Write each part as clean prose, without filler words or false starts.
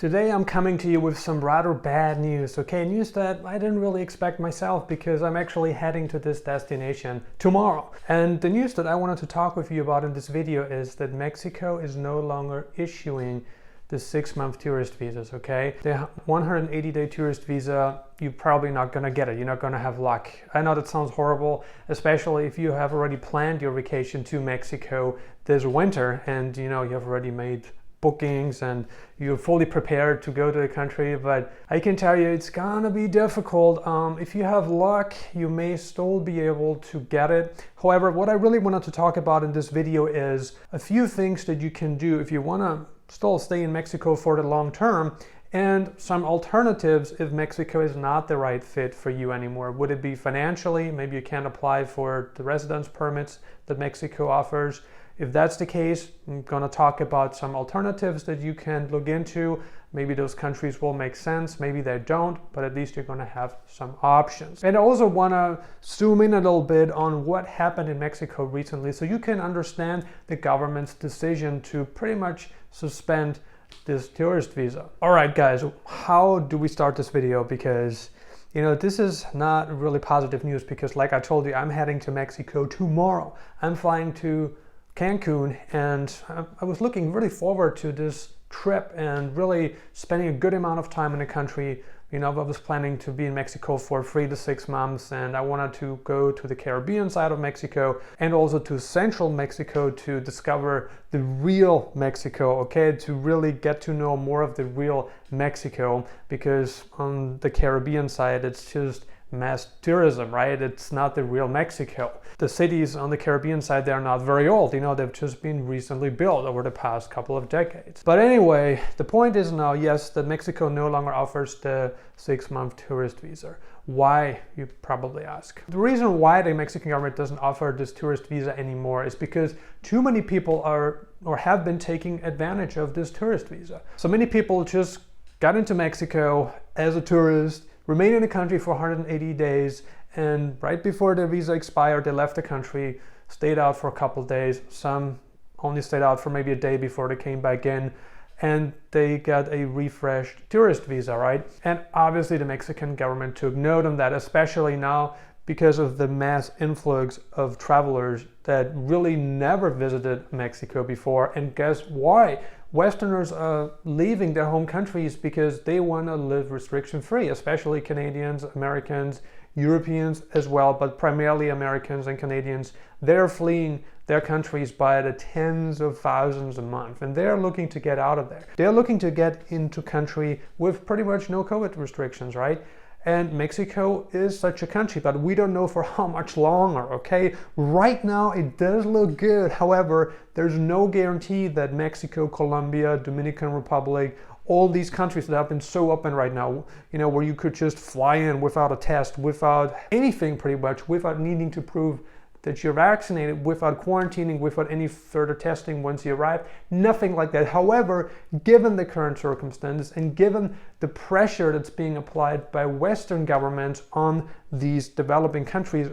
Today I'm coming to you with some rather bad news, okay? News that I didn't really expect myself because I'm actually heading to this destination tomorrow. And the news that I wanted to talk with you about in this video is that Mexico is no longer issuing the 6-month tourist visas, okay? The 180-day tourist visa, you're probably not gonna get it. You're not gonna have luck. I know that sounds horrible, especially if you have already planned your vacation to Mexico this winter and you have already made bookings and you're fully prepared to go to the country, but I can tell you it's gonna be difficult. If you have luck, you may still be able to get it. However, what I really wanted to talk about in this video is a few things that you can do if you wanna still stay in Mexico for the long term, and some alternatives if Mexico is not the right fit for you anymore. Would it be financially? Maybe you can't apply for the residence permits that Mexico offers. If that's the case, I'm gonna talk about some alternatives that you can look into. Maybe those countries will make sense, maybe they don't, but at least you're gonna have some options. And I also wanna zoom in a little bit on what happened in Mexico recently so you can understand the government's decision to pretty much suspend this tourist visa. All right, guys, how do we start this video? Because this is not really positive news because like I told you, I'm heading to Mexico tomorrow. I'm flying to Cancun, and I was looking really forward to this trip and really spending a good amount of time in the country. I was planning to be in Mexico for 3 to 6 months, and I wanted to go to the Caribbean side of Mexico and also to central Mexico to discover the real Mexico, okay? To really get to know more of the real Mexico, because on the Caribbean side, it's just mass tourism, right? It's not the real Mexico. The cities on the Caribbean side, they're not very old. They've just been recently built over the past couple of decades. But anyway, the point is now, yes, that Mexico no longer offers the 6-month tourist visa. Why, you probably ask. The reason why the Mexican government doesn't offer this tourist visa anymore is because too many people are or have been taking advantage of this tourist visa. So many people just got into Mexico as a tourist, remained in the country for 180 days, and right before the visa expired, they left the country, stayed out for a couple of days. Some only stayed out for maybe a day before they came back in, and they got a refreshed tourist visa, right? And obviously the Mexican government took note on that, especially now because of the mass influx of travelers that really never visited Mexico before. And guess why? Westerners are leaving their home countries because they want to live restriction-free, especially Canadians, Americans, Europeans as well, but primarily Americans and Canadians. They're fleeing their countries by the tens of thousands a month, and they're looking to get out of there. They're looking to get into country with pretty much no COVID restrictions, right? And Mexico is such a country, but we don't know for how much longer, okay? Right now, it does look good. However, there's no guarantee that Mexico, Colombia, Dominican Republic, all these countries that have been so open right now, where you could just fly in without a test, without anything pretty much, without needing to prove that you're vaccinated, without quarantining, without any further testing once you arrive, nothing like that. However, given the current circumstances and given the pressure that's being applied by Western governments on these developing countries,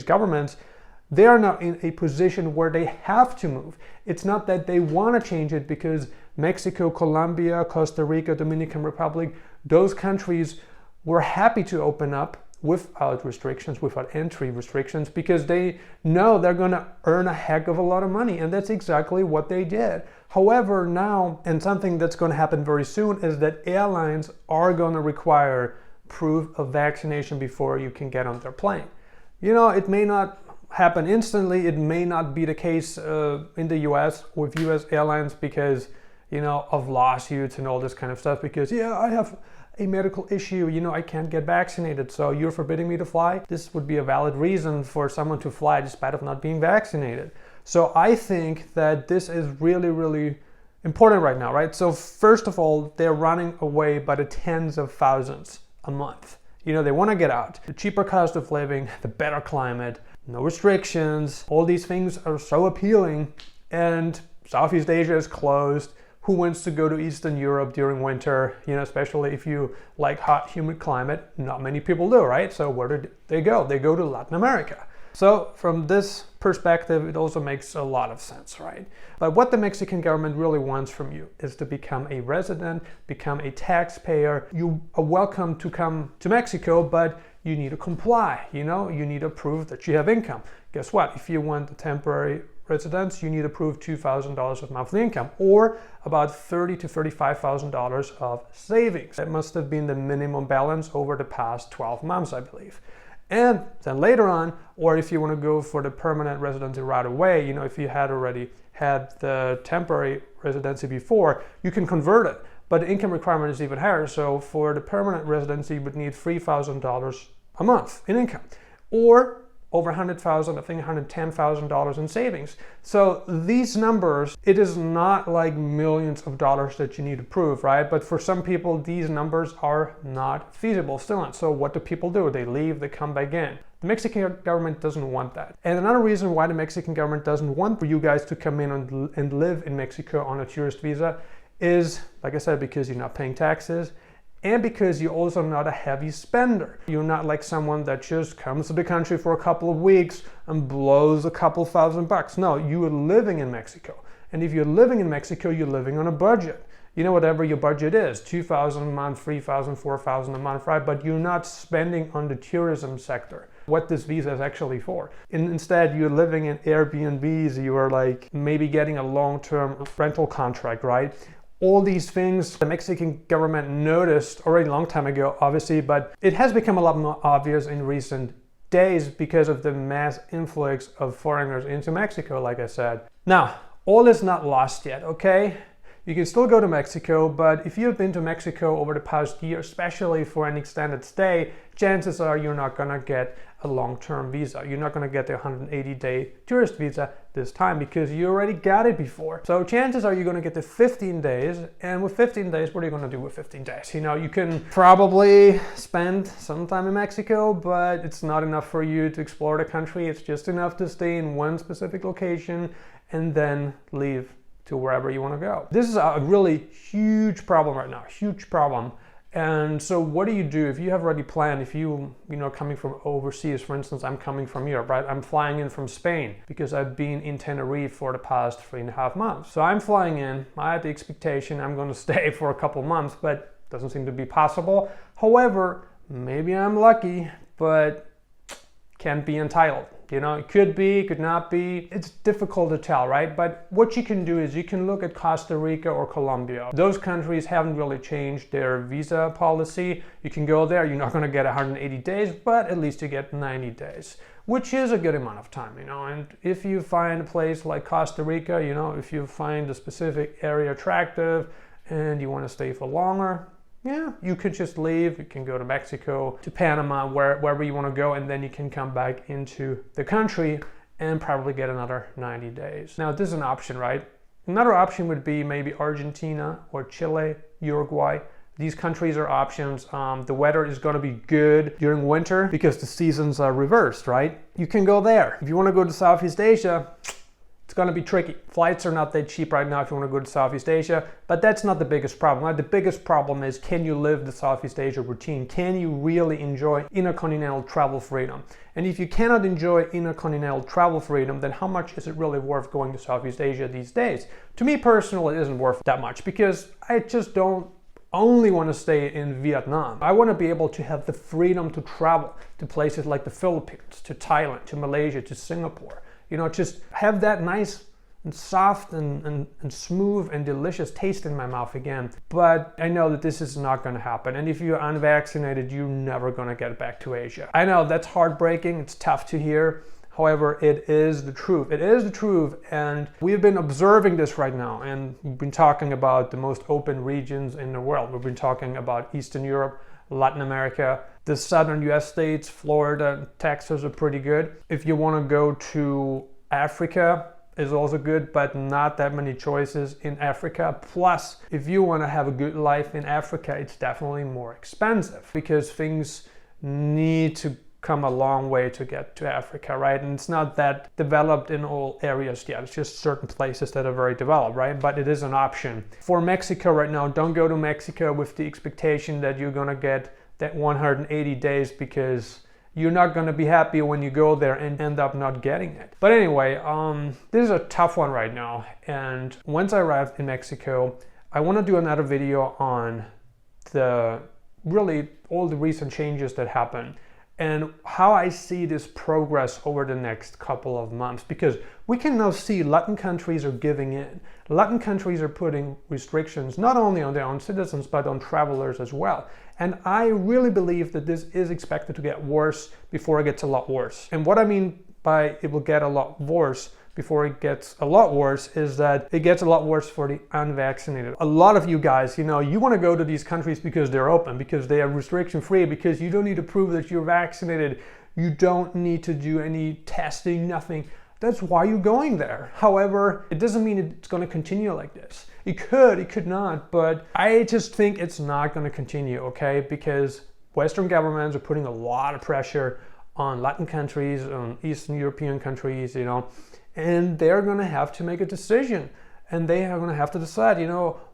governments, they are now in a position where they have to move. It's not that they want to change it because Mexico, Colombia, Costa Rica, Dominican Republic, those countries were happy to open up without restrictions, without entry restrictions, because they know they're going to earn a heck of a lot of money, and that's exactly what they did. However, now, and something that's going to happen very soon, is that airlines are going to require proof of vaccination before you can get on their plane. It may not happen instantly. It may not be the case in the US with US airlines because, of lawsuits and all this kind of stuff, because, I have a medical issue, I can't get vaccinated, so you're forbidding me to fly? This would be a valid reason for someone to fly despite of not being vaccinated. So I think that this is really, really important right now, right? So first of all, they're running away by the tens of thousands a month. They want to get out. The cheaper cost of living, the better climate, no restrictions, all these things are so appealing, and Southeast Asia is closed. Who wants to go to Eastern Europe during winter, especially if you like hot, humid climate? Not many people do, right? So where do they go? They go to Latin America. So from this perspective, it also makes a lot of sense, right? But what the Mexican government really wants from you is to become a resident, become a taxpayer. You are welcome to come to Mexico, but you need to comply, you need to prove that you have income. Guess what? If you want a temporary residence, you need to prove $2,000 of monthly income or about $30,000 to $35,000 of savings. That must have been the minimum balance over the past 12 months, I believe. And then later on, or if you want to go for the permanent residency right away, if you had already had the temporary residency before, you can convert it. But the income requirement is even higher. So for the permanent residency, you would need $3,000 a month in income, or over $100,000, I think $110,000 in savings. So these numbers, it is not like millions of dollars that you need to prove, right? But for some people, these numbers are not feasible, still not. So what do people do? They leave, they come back in. The Mexican government doesn't want that. And another reason why the Mexican government doesn't want for you guys to come in and live in Mexico on a tourist visa is, like I said, because you're not paying taxes, and because you're also not a heavy spender. You're not like someone that just comes to the country for a couple of weeks and blows a couple $1,000. No, you are living in Mexico. And if you're living in Mexico, you're living on a budget. Whatever your budget is, $2,000 a month, $3,000, $4,000 a month, right? But you're not spending on the tourism sector, what this visa is actually for. Instead, you're living in Airbnbs, you are like maybe getting a long-term rental contract, right? All these things the Mexican government noticed already a long time ago, obviously, but it has become a lot more obvious in recent days because of the mass influx of foreigners into Mexico, like I said. Now, all is not lost yet, okay? You can still go to Mexico, but if you've been to Mexico over the past year, especially for an extended stay, chances are you're not gonna get a long-term visa. You're not gonna get the 180-day tourist visa this time because you already got it before. So chances are you're gonna get the 15 days, and with 15 days, what are you gonna do with 15 days? You can probably spend some time in Mexico, but it's not enough for you to explore the country. It's just enough to stay in one specific location and then leave to wherever you want to go. This is a really huge problem right now, huge problem. And so what do you do if you have already planned, if you coming from overseas, for instance, I'm coming from Europe, right? I'm flying in from Spain because I've been in Tenerife for the past 3.5 months. So I'm flying in, I had the expectation I'm going to stay for a couple months, but doesn't seem to be possible. However, maybe I'm lucky, but can't be entitled. It could be, could not be. It's difficult to tell, right? But what you can do is you can look at Costa Rica or Colombia. Those countries haven't really changed their visa policy. You can go there. You're not going to get 180 days, but at least you get 90 days, which is a good amount of time, And if you find a place like Costa Rica, if you find a specific area attractive and you want to stay for longer, yeah, you could just leave. You can go to Mexico, to Panama, wherever you want to go, and then you can come back into the country and probably get another 90 days. Now, this is an option, right? Another option would be maybe Argentina or Chile, Uruguay. These countries are options. The weather is going to be good during winter because the seasons are reversed, right? You can go there. If you want to go to Southeast Asia, it's going to be tricky. Flights are not that cheap right now if you want to go to Southeast Asia, but that's not the biggest problem. Right? The biggest problem is, can you live the Southeast Asia routine? Can you really enjoy intercontinental travel freedom? And if you cannot enjoy intercontinental travel freedom, then how much is it really worth going to Southeast Asia these days? To me personally, it isn't worth that much because I just don't only want to stay in Vietnam. I want to be able to have the freedom to travel to places like the Philippines, to Thailand, to Malaysia, to Singapore. Just have that nice and soft and smooth and delicious taste in my mouth again. But I know that this is not going to happen. And if you're unvaccinated, you're never going to get back to Asia. I know that's heartbreaking. It's tough to hear. However, it is the truth. It is the truth. And we've been observing this right now. And we've been talking about the most open regions in the world. We've been talking about Eastern Europe, Latin America. The southern US states, Florida, Texas are pretty good. If you want to go to Africa, is also good, but not that many choices in Africa. Plus, if you want to have a good life in Africa, it's definitely more expensive because things need to come a long way to get to Africa, right? And it's not that developed in all areas yet. It's just certain places that are very developed, right? But it is an option. For Mexico right now, don't go to Mexico with the expectation that you're gonna get that 180 days because you're not going to be happy when you go there and end up not getting it. But anyway, this is a tough one right now. And once I arrived in Mexico, I want to do another video on really all the recent changes that happened and how I see this progress over the next couple of months, because we can now see Latin countries are giving in. Latin countries are putting restrictions not only on their own citizens but on travelers as well. And I really believe that this is expected to get worse before it gets a lot worse. And what I mean by it will get a lot worse before it gets a lot worse is that it gets a lot worse for the unvaccinated. A lot of you guys, you want to go to these countries because they're open, because they are restriction free, because you don't need to prove that you're vaccinated. You don't need to do any testing, nothing. That's why you're going there. However, it doesn't mean it's going to continue like this. It could not, but I just think it's not going to continue, okay? Because Western governments are putting a lot of pressure on Latin countries, on Eastern European countries, and they're going to have to make a decision. And they are going to have to decide,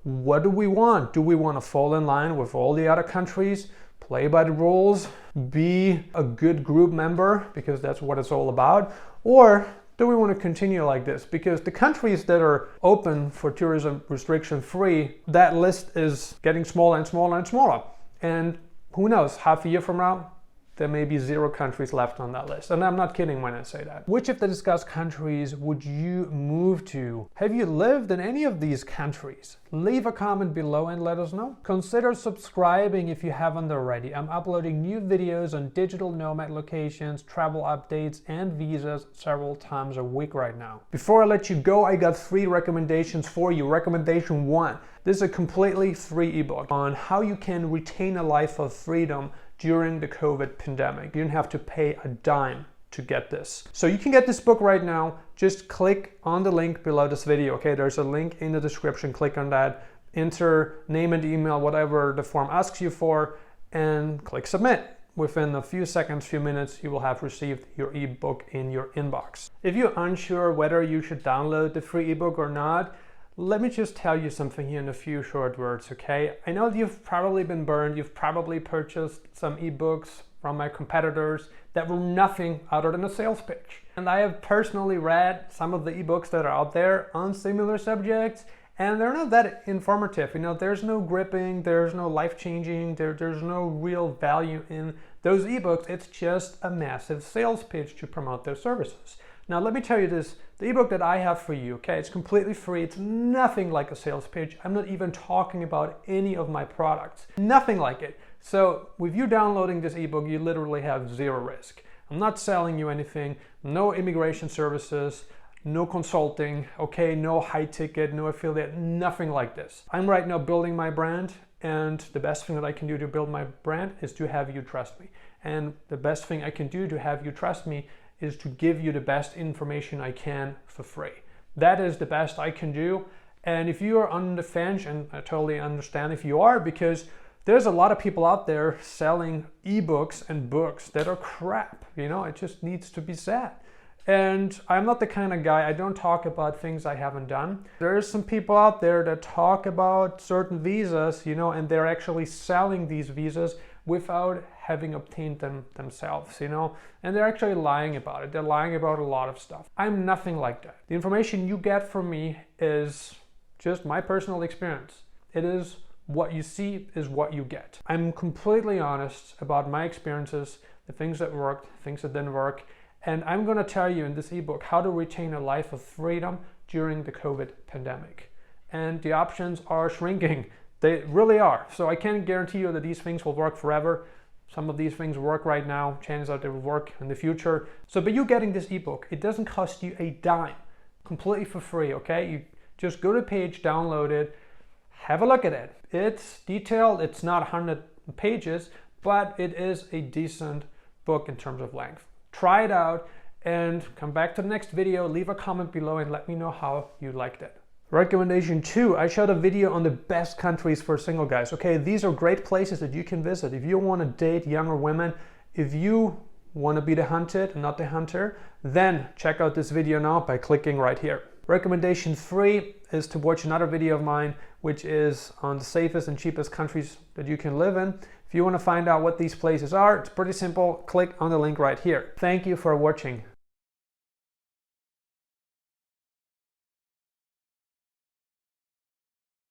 what do we want? Do we want to fall in line with all the other countries, play by the rules, be a good group member, because that's what it's all about? Or do we want to continue like this? Because the countries that are open for tourism restriction free, that list is getting smaller and smaller and smaller. And who knows, half a year from now, there may be 0 countries left on that list. And I'm not kidding when I say that. Which of the discussed countries would you move to? Have you lived in any of these countries? Leave a comment below and let us know. Consider subscribing if you haven't already. I'm uploading new videos on digital nomad locations, travel updates, and visas several times a week right now. Before I let you go, I got 3 recommendations for you. Recommendation 1. This is a completely free ebook on how you can retain a life of freedom during the COVID pandemic. You don't have to pay a dime to get this. So you can get this book right now. Just click on the link below this video, okay? There's a link in the description. Click on that, enter name and email, whatever the form asks you for, and click submit. Within a few seconds, few minutes, you will have received your ebook in your inbox. If you're unsure whether you should download the free ebook or not, let me just tell you something here in a few short words, okay? I know you've probably been burned. You've probably purchased some ebooks from my competitors that were nothing other than a sales pitch. And I have personally read some of the ebooks that are out there on similar subjects, and they're not that informative. There's no gripping, there's no life-changing, there's no real value in those ebooks. It's just a massive sales pitch to promote their services. Now, let me tell you this, the ebook that I have for you, okay, it's completely free. It's nothing like a sales pitch. I'm not even talking about any of my products, nothing like it. So with you downloading this ebook, you literally have 0 risk. I'm not selling you anything, no immigration services, no consulting, okay, no high ticket, no affiliate, nothing like this. I'm right now building my brand, and the best thing that I can do to build my brand is to have you trust me. And the best thing I can do to have you trust me is to give you the best information I can for free. That is the best I can do. And if you are on the fence, and I totally understand if you are, because there's a lot of people out there selling ebooks and books that are crap. It just needs to be said. And I'm not the kind of guy, I don't talk about things I haven't done. There's some people out there that talk about certain visas, and they're actually selling these visas without having obtained them themselves, and they're actually lying about it. They're lying about a lot of stuff. I'm nothing like that. The information you get from me is just my personal experience. It is what you see is what you get. I'm completely honest about my experiences, the things that worked, things that didn't work, and I'm going to tell you in this ebook how to retain a life of freedom during the COVID pandemic. And the options are shrinking. They really are. So I can't guarantee you that these things will work forever. Some of these things work right now. Chances are they will work in the future. So by you getting this ebook, it doesn't cost you a dime. Completely for free, okay? You just go to the page, download it, have a look at it. It's detailed. It's not 100 pages, but it is a decent book in terms of length. Try it out and come back to the next video. Leave a comment below and let me know how you liked it. Recommendation 2, I shot a video on the best countries for single guys. Okay, these are great places that you can visit. If you want to date younger women, if you want to be the hunted and not the hunter, then check out this video now by clicking right here. Recommendation 3, is to watch another video of mine, which is on the safest and cheapest countries that you can live in. If you want to find out what these places are, it's pretty simple. Click on the link right here. Thank you for watching.